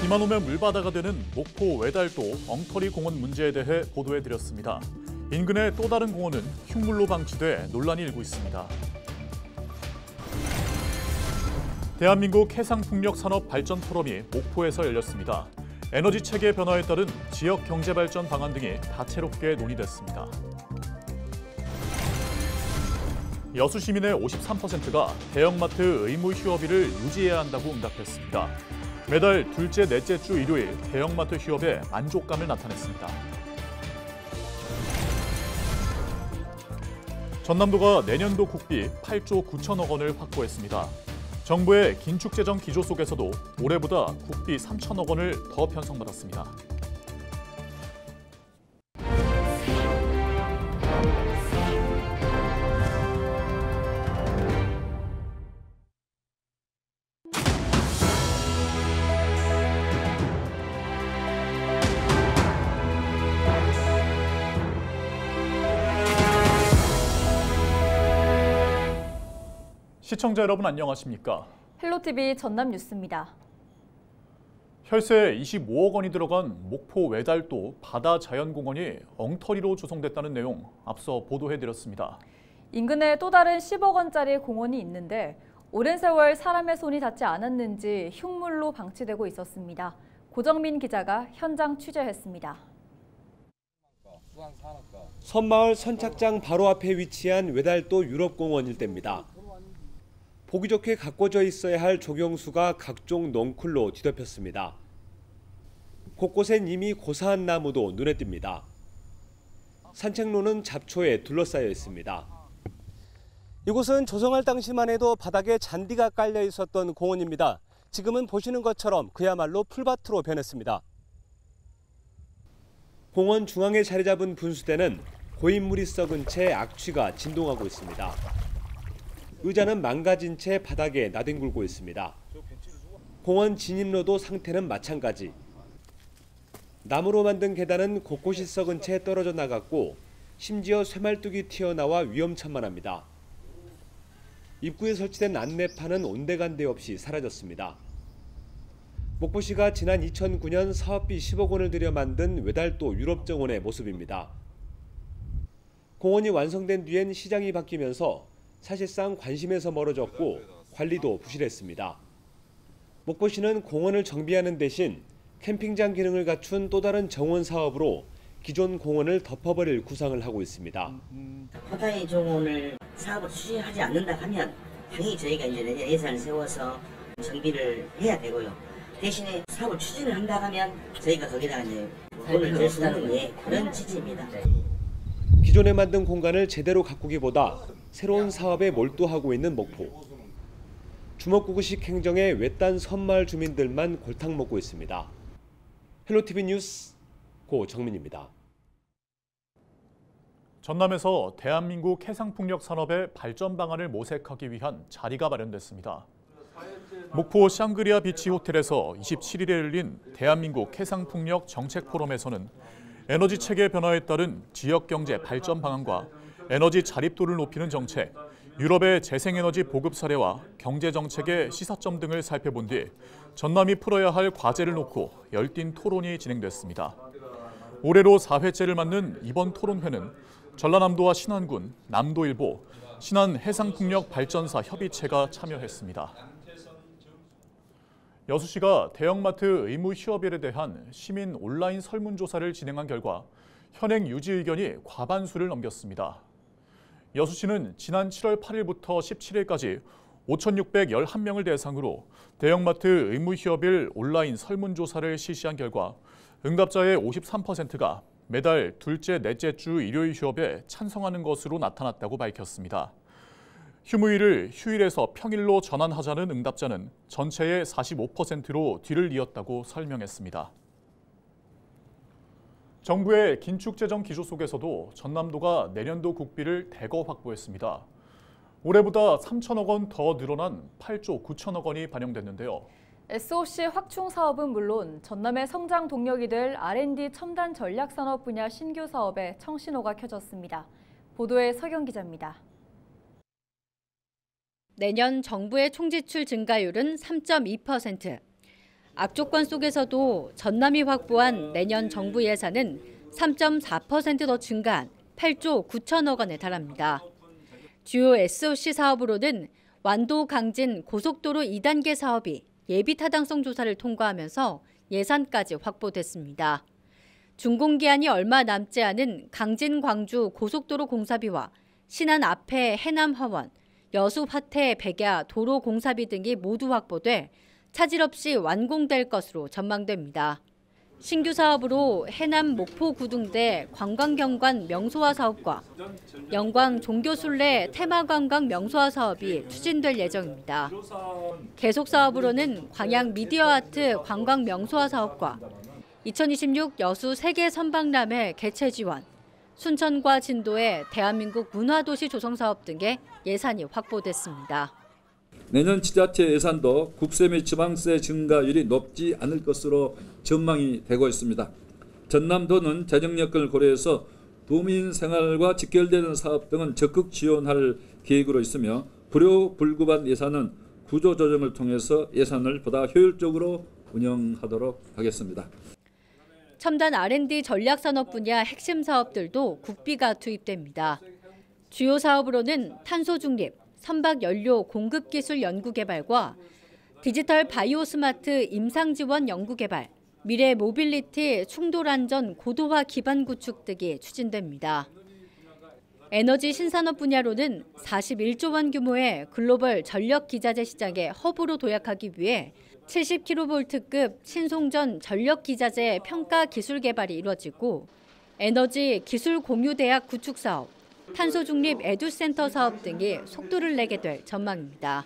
비만 오면 물바다가 되는 목포 외달도 엉터리 공원 문제에 대해 보도해드렸습니다. 인근의 또 다른 공원은 흉물로 방치돼 논란이 일고 있습니다. 대한민국 해상풍력 산업 발전 포럼이 목포에서 열렸습니다. 에너지 체계 변화에 따른 지역 경제 발전 방안 등이 다채롭게 논의됐습니다. 여수 시민의 53%가 대형마트 의무 휴업일을 유지해야 한다고 응답했습니다. 매달 둘째, 넷째 주 일요일 대형마트 휴업에 만족감을 나타냈습니다. 전남도가 내년도 국비 8조 9천억 원을 확보했습니다. 정부의 긴축재정 기조 속에서도 올해보다 국비 3천억 원을 더 편성받았습니다. 시청자 여러분 안녕하십니까? 헬로티비 전남 뉴스입니다. 혈세 25억 원이 들어간 목포 외달도 바다자연공원이 엉터리로 조성됐다는 내용 앞서 보도해드렸습니다. 인근에 또 다른 10억 원짜리 공원이 있는데 오랜 세월 사람의 손이 닿지 않았는지 흉물로 방치되고 있었습니다. 고정민 기자가 현장 취재했습니다. 섬마을 선착장 바로 앞에 위치한 외달도 유럽공원 일대입니다. 보기 좋게 가꿔져 있어야 할 조경수가 각종 넝쿨로 뒤덮였습니다. 곳곳엔 이미 고사한 나무도 눈에 띕니다. 산책로는 잡초에 둘러싸여 있습니다. 이곳은 조성할 당시만 해도 바닥에 잔디가 깔려 있었던 공원입니다. 지금은 보시는 것처럼 그야말로 풀밭으로 변했습니다. 공원 중앙에 자리 잡은 분수대는 고인물이 썩은 채 악취가 진동하고 있습니다. 의자는 망가진 채 바닥에 나뒹굴고 있습니다. 공원 진입로도 상태는 마찬가지. 나무로 만든 계단은 곳곳이 썩은 채 떨어져 나갔고 심지어 쇠말뚝이 튀어나와 위험천만합니다. 입구에 설치된 안내판은 온데간데 없이 사라졌습니다. 목포시가 지난 2009년 사업비 10억 원을 들여 만든 외달도 유럽정원의 모습입니다. 공원이 완성된 뒤엔 시장이 바뀌면서 사실상 관심에서 멀어졌고 관리도 부실했습니다. 목포시는 공원을 정비하는 대신 캠핑장 기능을 갖춘 또 다른 정원 사업으로 기존 공원을 덮어버릴 구상을 하고 있습니다. 포타이 정원을 사업을 추진하지 않는다 하면 당연히 저희가 이제 내년 예산을 세워서 정비를 해야 되고요. 대신에 사업을 추진을 한다 하면 저희가 거기다가 이제 돈을 댈 수 있는 그런 취지입니다. 기존에 만든 공간을 제대로 가꾸기보다 새로운 사업에 몰두하고 있는 목포. 주먹구구식 행정에 외딴 섬마을 주민들만 골탕 먹고 있습니다. 헬로티비 뉴스 고정민입니다. 전남에서 대한민국 해상풍력 산업의 발전 방안을 모색하기 위한 자리가 마련됐습니다. 목포 샹그리아 비치 호텔에서 27일에 열린 대한민국 해상풍력 정책 포럼에서는 에너지 체계 변화에 따른 지역 경제 발전 방안과 에너지 자립도를 높이는 정책, 유럽의 재생에너지 보급 사례와 경제 정책의 시사점 등을 살펴본 뒤 전남이 풀어야 할 과제를 놓고 열띤 토론이 진행됐습니다. 올해로 4회째를 맞는 이번 토론회는 전라남도와 신안군, 남도일보, 신안해상풍력발전사 협의체가 참여했습니다. 여수시가 대형마트 의무 휴업일에 대한 시민 온라인 설문조사를 진행한 결과 현행 유지 의견이 과반수를 넘겼습니다. 여수시는 지난 7월 8일부터 17일까지 5,611명을 대상으로 대형마트 의무 휴업일 온라인 설문조사를 실시한 결과 응답자의 53%가 매달 둘째, 넷째 주 일요일 휴업에 찬성하는 것으로 나타났다고 밝혔습니다. 휴무일을 휴일에서 평일로 전환하자는 응답자는 전체의 45%로 뒤를 이었다고 설명했습니다. 정부의 긴축재정 기조 속에서도 전남도가 내년도 국비를 대거 확보했습니다. 올해보다 3천억 원 더 늘어난 8조 9천억 원이 반영됐는데요. SOC 확충 사업은 물론 전남의 성장 동력이 될 R&D 첨단 전략산업 분야 신규 사업에 청신호가 켜졌습니다. 보도에 서경 기자입니다. 내년 정부의 총지출 증가율은 3.2%. 악조건 속에서도 전남이 확보한 내년 정부 예산은 3.4% 더 증가한 8조 9천억 원에 달합니다. 주요 SOC 사업으로는 완도 강진 고속도로 2단계 사업이 예비 타당성 조사를 통과하면서 예산까지 확보됐습니다. 준공기한이 얼마 남지 않은 강진 광주 고속도로 공사비와 신안 앞에 해남 화원, 여수 화태 백야 도로 공사비 등이 모두 확보돼 차질 없이 완공될 것으로 전망됩니다. 신규 사업으로 해남 목포 구둥대 관광경관 명소화 사업과 영광 종교순례 테마관광 명소화 사업이 추진될 예정입니다. 계속 사업으로는 광양 미디어아트 관광 명소화 사업과 2026 여수 세계 선박람회 개최 지원, 순천과 진도의 대한민국 문화도시 조성 사업 등의 예산이 확보됐습니다. 내년 지자체 예산도 국세 및 지방세 증가율이 높지 않을 것으로 전망이 되고 있습니다. 전남도는 재정 여건을 고려해서 도민 생활과 직결되는 사업 등은 적극 지원할 계획으로 있으며 불효불급한 예산은 구조조정을 통해서 예산을 보다 효율적으로 운영하도록 하겠습니다. 첨단 R&D 전략산업 분야 핵심 사업들도 국비가 투입됩니다. 주요 사업으로는 탄소 중립, 선박 연료 공급 기술 연구 개발과 디지털 바이오 스마트 임상 지원 연구 개발, 미래 모빌리티 충돌 안전 고도화 기반 구축 등이 추진됩니다. 에너지 신산업 분야로는 41조 원 규모의 글로벌 전력 기자재 시장의 허브로 도약하기 위해 70kV급 신송전 전력 기자재 평가 기술 개발이 이루어지고 에너지 기술 공유 대학 구축 사업, 탄소 중립 에듀센터 사업 등이 속도를 내게 될 전망입니다.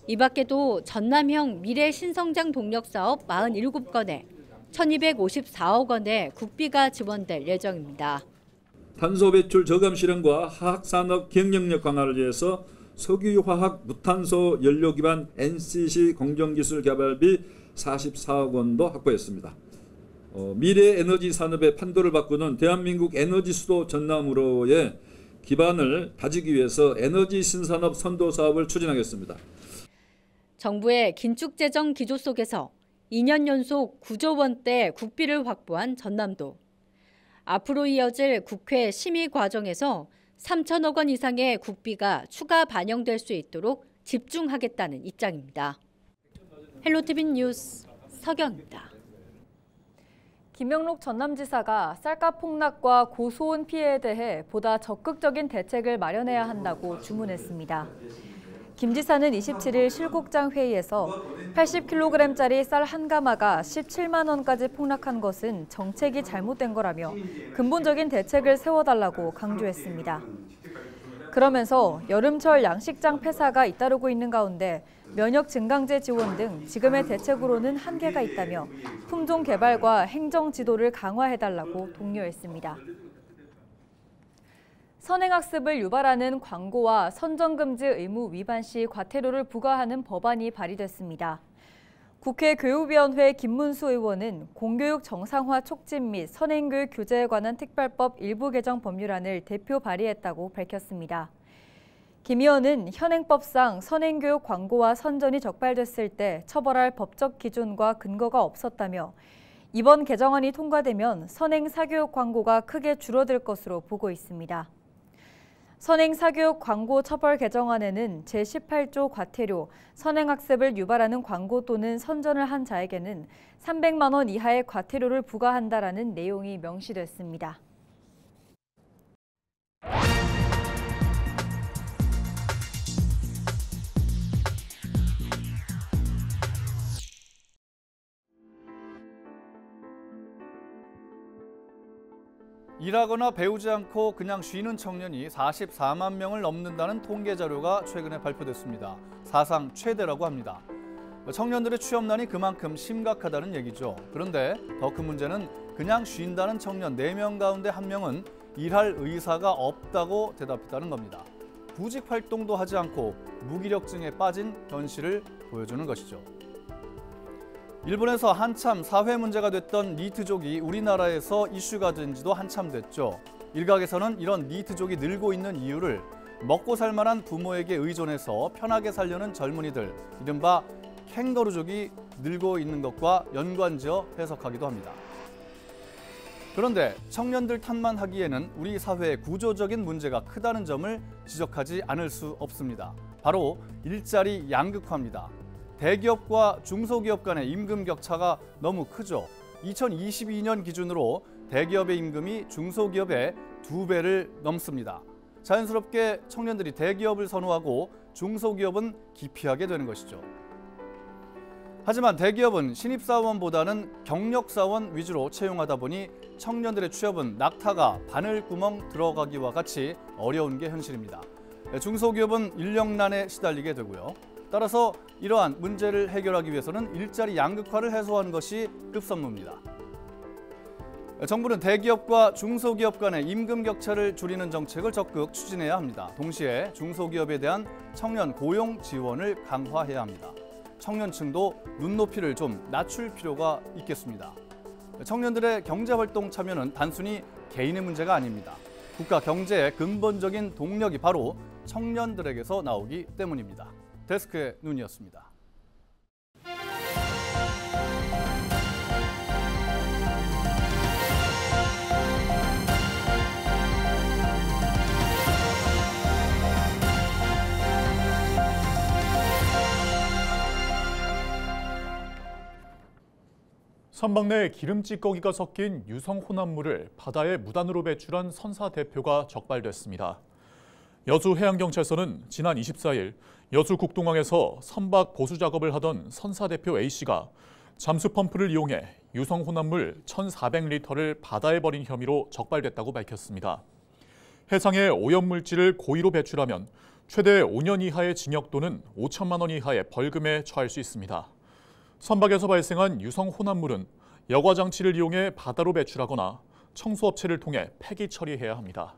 이 밖에도 전남형 미래 신성장 동력 사업 47건에 1,254억 원의 국비가 지원될 예정입니다. 탄소 배출 저감 실현과 화학산업 경쟁력 강화를 위해서 석유화학 무탄소 연료 기반 NCC 공정기술 개발비 44억 원도 확보했습니다. 미래 에너지 산업의 판도를 바꾸는 대한민국 에너지 수도 전남으로의 기반을 다지기 위해서 에너지 신산업 선도 사업을 추진하겠습니다. 정부의 긴축 재정 기조 속에서 2년 연속 9조 원대 국비를 확보한 전남도. 앞으로 이어질 국회 심의 과정에서 3천억 원 이상의 국비가 추가 반영될 수 있도록 집중하겠다는 입장입니다. 헬로티비 뉴스 서경입니다. 김영록 전남지사가 쌀값 폭락과 고소온 피해에 대해 보다 적극적인 대책을 마련해야 한다고 주문했습니다. 김 지사는 27일 실국장 회의에서 80kg짜리 쌀 한 가마가 17만 원까지 폭락한 것은 정책이 잘못된 거라며 근본적인 대책을 세워달라고 강조했습니다. 그러면서 여름철 양식장 폐사가 잇따르고 있는 가운데 면역 증강제 지원 등 지금의 대책으로는 한계가 있다며 품종 개발과 행정 지도를 강화해달라고 독려했습니다. 선행학습을 유발하는 광고와 선정금지 의무 위반 시 과태료를 부과하는 법안이 발의됐습니다. 국회 교육위원회 김문수 의원은 공교육 정상화 촉진 및 선행교육 규제에 관한 특별법 일부 개정 법률안을 대표 발의했다고 밝혔습니다. 김 의원은 현행법상 선행교육 광고와 선전이 적발됐을 때 처벌할 법적 기준과 근거가 없었다며 이번 개정안이 통과되면 선행 사교육 광고가 크게 줄어들 것으로 보고 있습니다. 선행 사교육 광고 처벌 개정안에는 제18조 과태료, 선행학습을 유발하는 광고 또는 선전을 한 자에게는 300만 원 이하의 과태료를 부과한다라는 내용이 명시됐습니다. 일하거나 배우지 않고 그냥 쉬는 청년이 44만 명을 넘는다는 통계 자료가 최근에 발표됐습니다. 사상 최대라고 합니다. 청년들의 취업난이 그만큼 심각하다는 얘기죠. 그런데 더 큰 문제는 그냥 쉰다는 청년 4명 가운데 1명은 일할 의사가 없다고 대답했다는 겁니다. 구직 활동도 하지 않고 무기력증에 빠진 현실을 보여주는 것이죠. 일본에서 한참 사회 문제가 됐던 니트족이 우리나라에서 이슈가 된 지도 한참 됐죠. 일각에서는 이런 니트족이 늘고 있는 이유를 먹고 살 만한 부모에게 의존해서 편하게 살려는 젊은이들, 이른바 캥거루족이 늘고 있는 것과 연관지어 해석하기도 합니다. 그런데 청년들 탓만 하기에는 우리 사회의 구조적인 문제가 크다는 점을 지적하지 않을 수 없습니다. 바로 일자리 양극화입니다. 대기업과 중소기업 간의 임금 격차가 너무 크죠. 2022년 기준으로 대기업의 임금이 중소기업의 2배를 넘습니다. 자연스럽게 청년들이 대기업을 선호하고 중소기업은 기피하게 되는 것이죠. 하지만 대기업은 신입사원보다는 경력사원 위주로 채용하다 보니 청년들의 취업은 낙타가 바늘구멍 들어가기와 같이 어려운 게 현실입니다. 중소기업은 인력난에 시달리게 되고요. 따라서 이러한 문제를 해결하기 위해서는 일자리 양극화를 해소하는 것이 급선무입니다. 정부는 대기업과 중소기업 간의 임금 격차를 줄이는 정책을 적극 추진해야 합니다. 동시에 중소기업에 대한 청년 고용 지원을 강화해야 합니다. 청년층도 눈높이를 좀 낮출 필요가 있겠습니다. 청년들의 경제활동 참여는 단순히 개인의 문제가 아닙니다. 국가 경제의 근본적인 동력이 바로 청년들에게서 나오기 때문입니다. 데스크의 눈이었습니다. 선박 내 기름찌꺼기가 섞인 유성 혼합물을 바다에 무단으로 배출한 선사 대표가 적발됐습니다. 여수해양경찰서는 지난 24일 여수 국동항에서 선박 보수 작업을 하던 선사 대표 A씨가 잠수 펌프를 이용해 유성 혼합물 1,400리터를 바다에 버린 혐의로 적발됐다고 밝혔습니다. 해상에 오염물질을 고의로 배출하면 최대 5년 이하의 징역 또는 5천만 원 이하의 벌금에 처할 수 있습니다. 선박에서 발생한 유성 혼합물은 여과 장치를 이용해 바다로 배출하거나 청소업체를 통해 폐기 처리해야 합니다.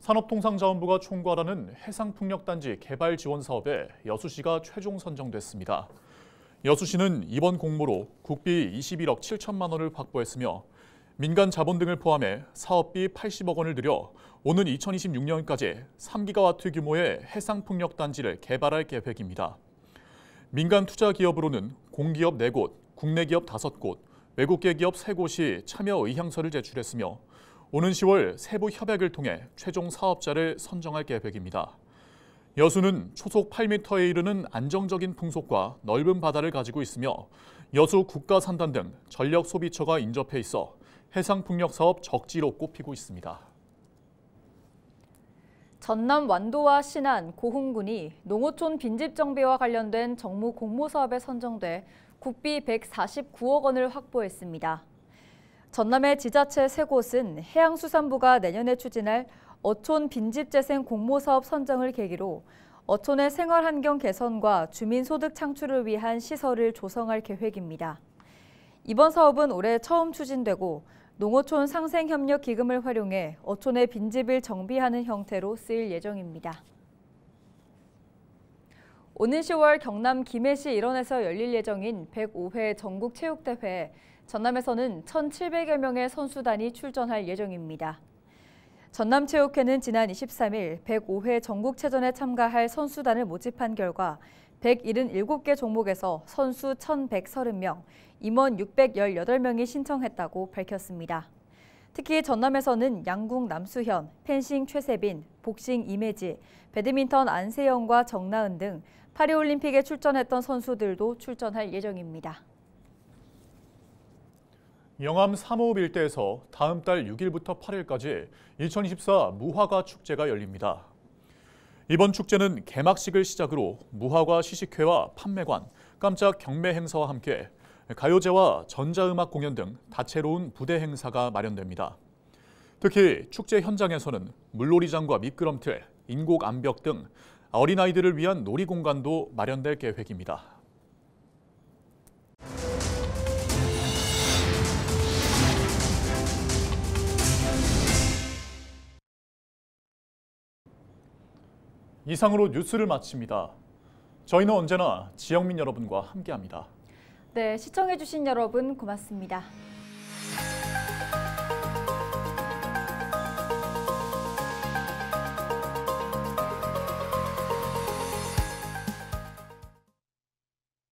산업통상자원부가 총괄하는 해상풍력단지 개발 지원 사업에 여수시가 최종 선정됐습니다. 여수시는 이번 공모로 국비 21억 7천만 원을 확보했으며 민간 자본 등을 포함해 사업비 80억 원을 들여 오는 2026년까지 3기가와트 규모의 해상풍력단지를 개발할 계획입니다. 민간 투자 기업으로는 공기업 4곳, 국내 기업 5곳, 외국계 기업 3곳이 참여 의향서를 제출했으며 오는 10월 세부 협약을 통해 최종 사업자를 선정할 계획입니다. 여수는 초속 8m에 이르는 안정적인 풍속과 넓은 바다를 가지고 있으며 여수 국가산단 등 전력 소비처가 인접해 있어 해상풍력 사업 적지로 꼽히고 있습니다. 전남 완도와 신안, 고흥군이 농어촌 빈집 정비와 관련된 정무 공모 사업에 선정돼 국비 149억 원을 확보했습니다. 전남의 지자체 3곳은 해양수산부가 내년에 추진할 어촌 빈집 재생 공모 사업 선정을 계기로 어촌의 생활 환경 개선과 주민 소득 창출을 위한 시설을 조성할 계획입니다. 이번 사업은 올해 처음 추진되고 농어촌 상생협력 기금을 활용해 어촌의 빈집을 정비하는 형태로 쓰일 예정입니다. 오는 10월 경남 김해시 일원에서 열릴 예정인 105회 전국체육대회에 전남에서는 1,700여 명의 선수단이 출전할 예정입니다. 전남체육회는 지난 23일 105회 전국체전에 참가할 선수단을 모집한 결과 177개 종목에서 선수 1,130명, 임원 618명이 신청했다고 밝혔습니다. 특히 전남에서는 양궁 남수현, 펜싱 최세빈, 복싱 이매지, 배드민턴 안세영과 정나은 등 파리올림픽에 출전했던 선수들도 출전할 예정입니다. 영암 3호읍 일대에서 다음 달 6일부터 8일까지 2024 무화과 축제가 열립니다. 이번 축제는 개막식을 시작으로 무화과 시식회와 판매관, 깜짝 경매 행사와 함께 가요제와 전자음악 공연 등 다채로운 부대 행사가 마련됩니다. 특히 축제 현장에서는 물놀이장과 미끄럼틀, 인곡 암벽 등 어린아이들을 위한 놀이 공간도 마련될 계획입니다. 이상으로 뉴스를 마칩니다. 저희는 언제나 지영민 여러분과 함께합니다. 네, 시청해주신 여러분 고맙습니다.